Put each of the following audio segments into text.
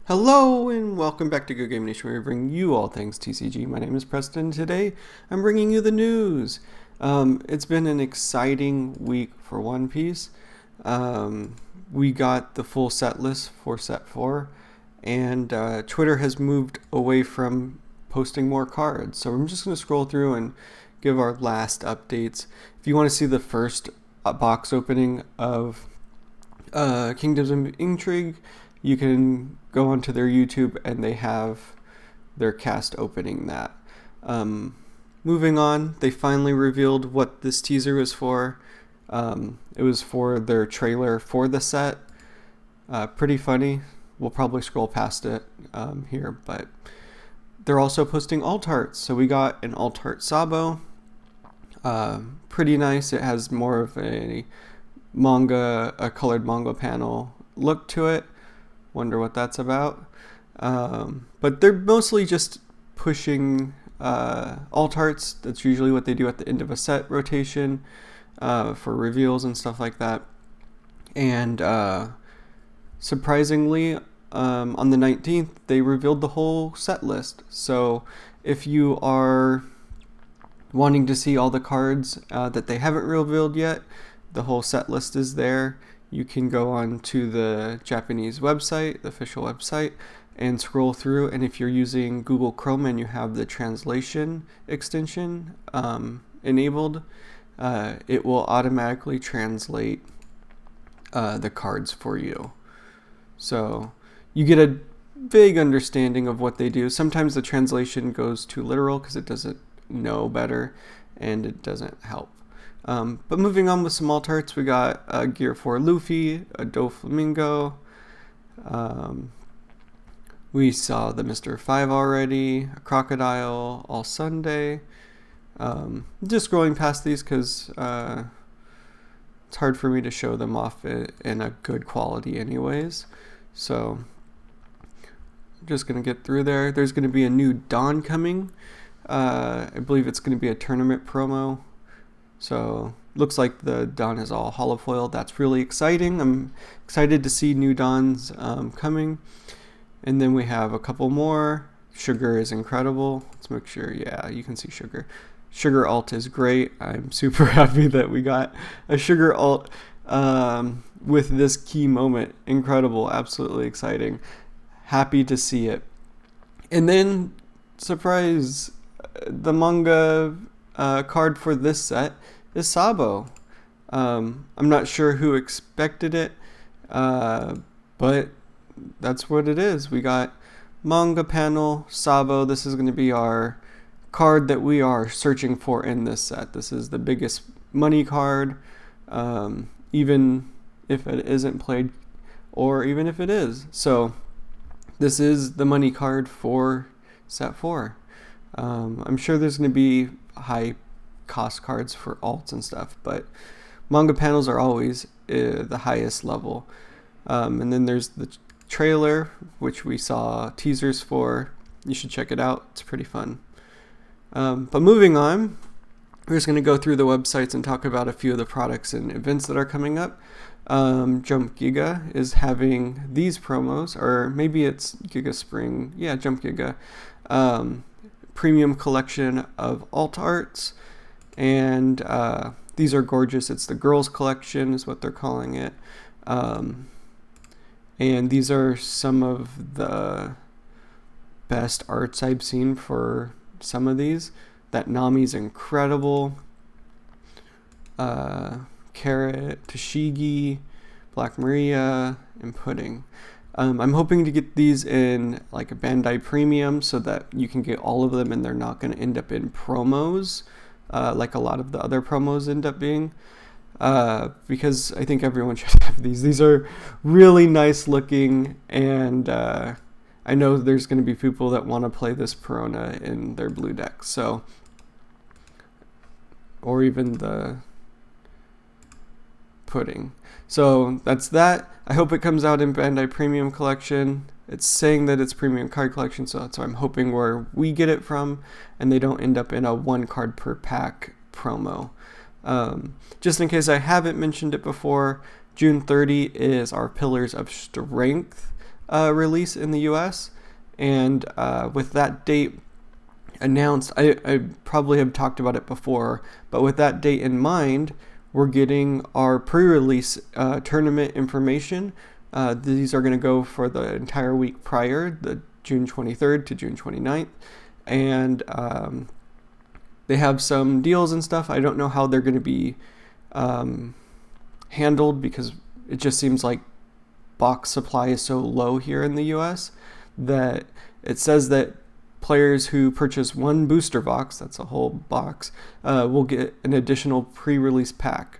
Hello and welcome back to Good Game Nation, where we bring you all things TCG. My name is Preston. Today I'm bringing you the news. It's been an exciting week for One Piece. We got the full set list for set 4, and Twitter has moved away from posting more cards. So I'm just going to scroll through and give our last updates. If you want to see the first box opening of Kingdoms of Intrigue, you can go onto their YouTube and they have their cast opening that. Moving on, they finally revealed what this teaser was for. It was for their trailer for the set. Pretty funny. We'll probably scroll past it here, but they're also posting alt arts. So we got an alt art Sabo. Pretty nice. It has more of a colored manga panel look to it. Wonder what that's about. But they're mostly just pushing alt arts. That's usually what they do at the end of a set rotation for reveals and stuff like that. And surprisingly, on the 19th, they revealed the whole set list. So if you are wanting to see all the cards that they haven't revealed yet, the whole set list is there. You can go on to the Japanese website, the official website, and scroll through. And if you're using Google Chrome and you have the translation extension enabled, it will automatically translate the cards for you. So you get a vague understanding of what they do. Sometimes the translation goes too literal because it doesn't know better and it doesn't help. But moving on with some alt arts, we got a Gear 4 Luffy, a Doflamingo. We saw the Mr. 5 already, a Crocodile, All Sunday. Just scrolling past these because it's hard for me to show them off in a good quality anyways. So I'm just going to get through there. There's going to be a new Dawn coming. I believe it's going to be a tournament promo. So looks like the Dawn is all holofoil. That's really exciting. I'm excited to see new Dawns coming. And then we have a couple more. Sugar is incredible. Let's make sure. Yeah, you can see Sugar. Sugar alt is great. I'm super happy that we got a Sugar alt with this key moment. Incredible. Absolutely exciting. Happy to see it. And then, surprise, the manga card for this set is Sabo. I'm not sure who expected it, but that's what it is. We got manga panel, Sabo. This is going to be our card that we are searching for in this set. This is the biggest money card, even if it isn't played, or even if it is. So this is the money card for set 4. I'm sure there's going to be high cost cards for alts and stuff, but manga panels are always the highest level. And then there's the trailer, which we saw teasers for. You should check it out. It's pretty fun. But moving on, we're just going to go through the websites and talk about a few of the products and events that are coming up. Jump Giga is having these promos, or maybe it's Giga Spring. Yeah, Jump Giga. Premium collection of alt arts, and these are gorgeous. It's the girls collection is what they're calling it, and these are some of the best arts I've seen for some of these. That Nami's incredible. Carrot, Tashigi, Black Maria, and Pudding. I'm hoping to get these in like a Bandai Premium so that you can get all of them and they're not going to end up in promos like a lot of the other promos end up being, because I think everyone should have these. These are really nice looking, and I know there's going to be people that want to play this Perona in their blue deck, so, or even the Pudding. So that's that. I hope it comes out in Bandai Premium Collection. It's saying that it's Premium Card Collection, so I'm hoping where we get it from, and they don't end up in a 1 card per pack promo. Just in case I haven't mentioned it before, June 30 is our Pillars of Strength release in the US. And with that date announced, I probably have talked about it before, but with that date in mind, we're getting our pre-release tournament information. These are going to go for the entire week prior, the June 23rd to June 29th. And they have some deals and stuff. I don't know how they're going to be handled, because it just seems like box supply is so low here in the US that it says that players who purchase one booster box, that's a whole box, will get an additional pre-release pack.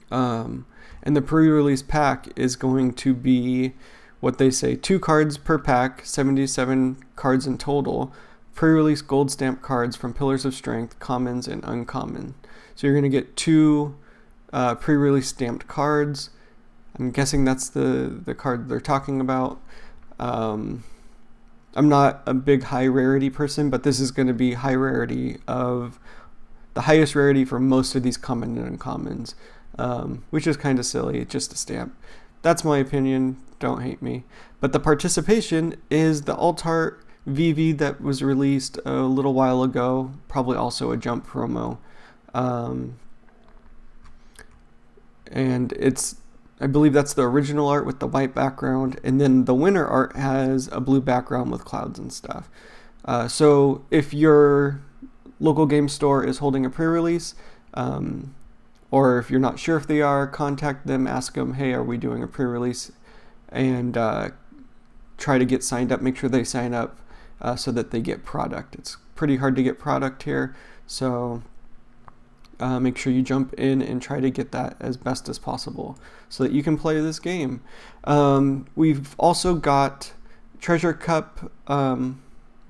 And the pre-release pack is going to be what they say, 2 cards per pack, 77 cards in total, pre-release gold stamp cards from Pillars of Strength, commons and uncommon. So you're going to get 2 pre-release stamped cards. I'm guessing that's the card they're talking about. I'm not a big high rarity person, but this is going to be high rarity of the highest rarity for most of these common and uncommons, which is kind of silly, just a stamp. That's my opinion, don't hate me. But the participation is the alt art VV that was released a little while ago, probably also a Jump promo. And I believe that's the original art with the white background, and then the winter art has a blue background with clouds and stuff. So if your local game store is holding a pre-release, or if you're not sure if they are, contact them, ask them, hey, are we doing a pre-release? And try to get signed up, make sure they sign up so that they get product. It's pretty hard to get product here, so make sure you jump in and try to get that as best as possible so that you can play this game. We've also got Treasure Cup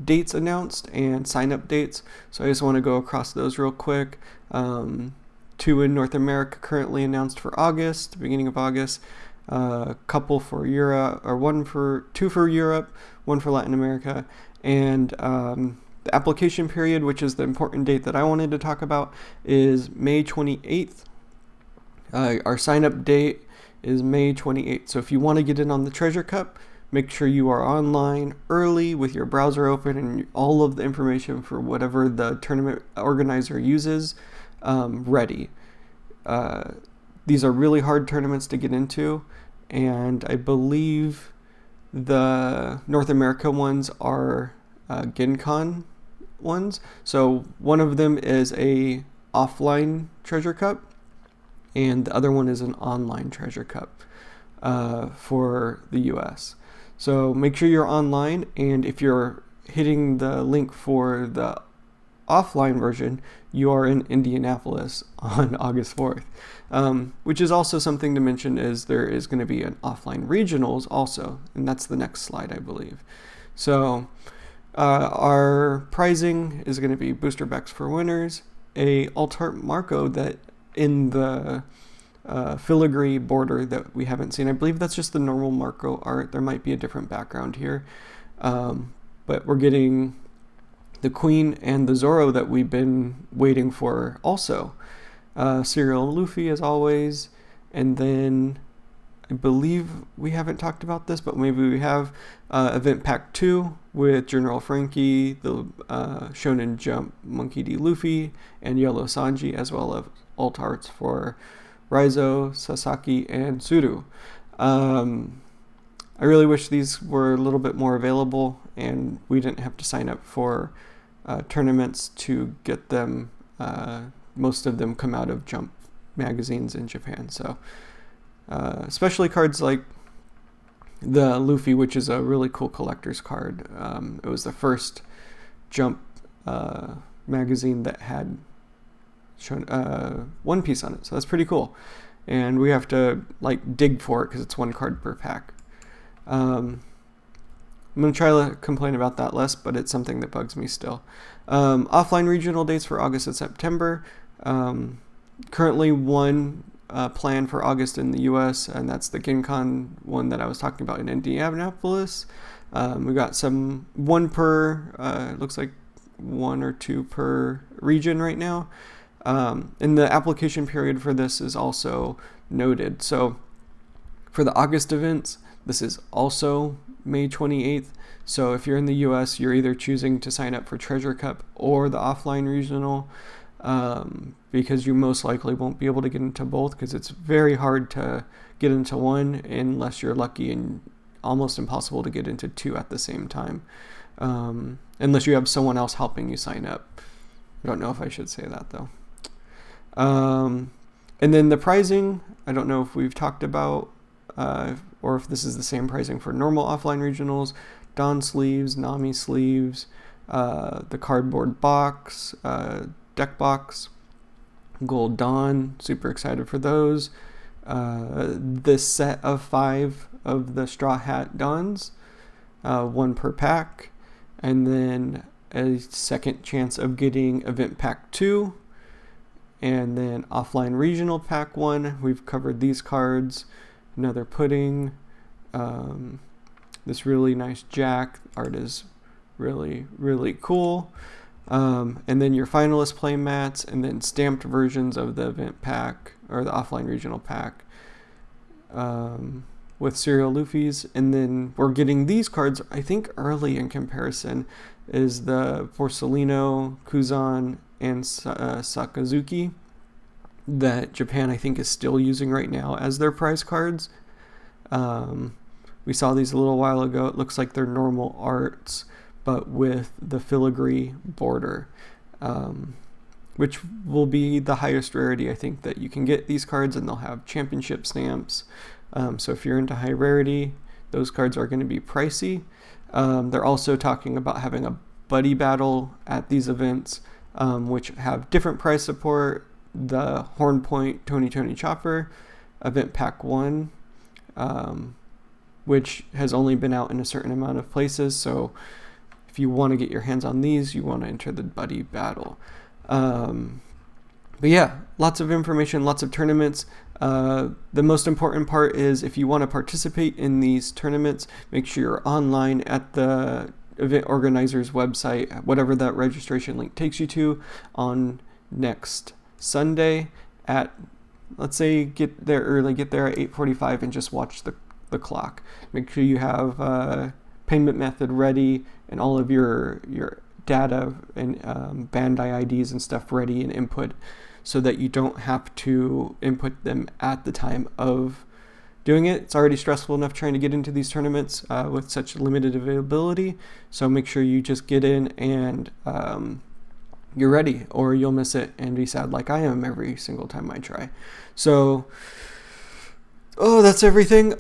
dates announced and sign-up dates, so I just want to go across those real quick. 2 in North America currently announced for August, beginning of August. A couple for Europe, or 2 for Europe, 1 for Latin America, and the application period, which is the important date that I wanted to talk about, is May 28th. Our sign-up date is May 28th. So if you want to get in on the Treasure Cup, make sure you are online early with your browser open and all of the information for whatever the tournament organizer uses ready. These are really hard tournaments to get into, and I believe the North America ones are GenCon ones. So one of them is a offline Treasure Cup, and the other one is an online Treasure Cup for the US. So make sure you're online, and if you're hitting the link for the offline version, you are in Indianapolis on August 4th. Which is also something to mention, is there is going to be an offline regionals also, and that's the next slide, I believe. So our pricing is going to be booster packs for winners, a alt art Marco that in the filigree border that we haven't seen. I believe that's just the normal Marco art. There might be a different background here, but we're getting the Queen and the Zoro that we've been waiting for also. Serial Luffy as always, and then I believe we haven't talked about this, but maybe we have Event Pack 2 with General Frankie, the Shonen Jump Monkey D. Luffy, and Yellow Sanji, as well as alt arts for Raizo, Sasaki, and Tsuru. I really wish these were a little bit more available and we didn't have to sign up for tournaments to get them. Most of them come out of Jump magazines in Japan, so especially cards like the Luffy, which is a really cool collector's card. It was the first Jump magazine that had shown One Piece on it, so that's pretty cool. And we have to like dig for it because it's 1 card per pack. I'm going to try to complain about that less, but it's something that bugs me still. Offline regional dates for August and September. Currently 1 plan for August in the US, and that's the GenCon one that I was talking about in Indianapolis. We got 1 per, looks like 1 or 2 per region right now. And the application period for this is also noted. So for the August events, This is also May 28th. So if you're in the US, you're either choosing to sign up for Treasure Cup or the offline regional, because you most likely won't be able to get into both, because it's very hard to get into one unless you're lucky, and almost impossible to get into two at the same time, unless you have someone else helping you sign up. I don't know if I should say that though. And then the pricing, I don't know if we've talked about, or if this is the same pricing for normal offline regionals. Dawn sleeves, Nami sleeves, the cardboard box, deck box, Gold Dawn, super excited for those. This set of 5 of the Straw Hat Dawns, 1 per pack, and then a second chance of getting Event Pack 2, and then Offline Regional Pack 1. We've covered these cards. Another pudding. This really nice Jack. Art is really, really cool. And then your finalist play mats, and then stamped versions of the event pack, or the offline regional pack, with serial Luffy's. And then we're getting these cards, I think, early in comparison, is the Porcelino, Kuzan, and Sakazuki, that Japan, I think, is still using right now as their prize cards. We saw these a little while ago. It looks like they're normal arts, but with the filigree border, which will be the highest rarity, I think, that you can get these cards, and they'll have championship stamps. So if you're into high rarity, those cards are going to be pricey. They're also talking about having a buddy battle at these events, which have different price support. The Horn Point Tony Chopper, Event Pack 1, which has only been out in a certain amount of places, so if you want to get your hands on these, you want to enter the buddy battle. But yeah, lots of information, lots of tournaments. The most important part is, if you want to participate in these tournaments, make sure you're online at the event organizer's website, whatever that registration link takes you to, on next Sunday at, let's say, get there early, get there at 8:45 and just watch the clock. Make sure you have payment method ready, and all of your data and Bandai IDs and stuff ready and input, so that you don't have to input them at the time of doing it. It's already stressful enough trying to get into these tournaments with such limited availability, so make sure you just get in and you're ready, or you'll miss it and be sad like I am every single time I try. So, that's everything.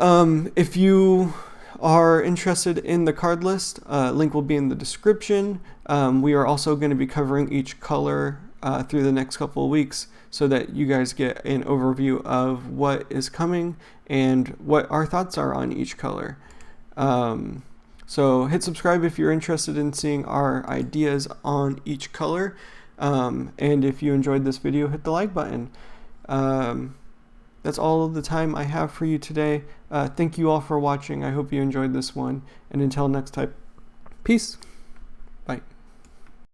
If you are interested in the card list, link will be in the description. We are also going to be covering each color through the next couple of weeks, so that you guys get an overview of what is coming and what our thoughts are on each color. So hit subscribe if you're interested in seeing our ideas on each color. And if you enjoyed this video, hit the like button. That's all of the time I have for you today. Thank you all for watching. I hope you enjoyed this one. And until next time, peace.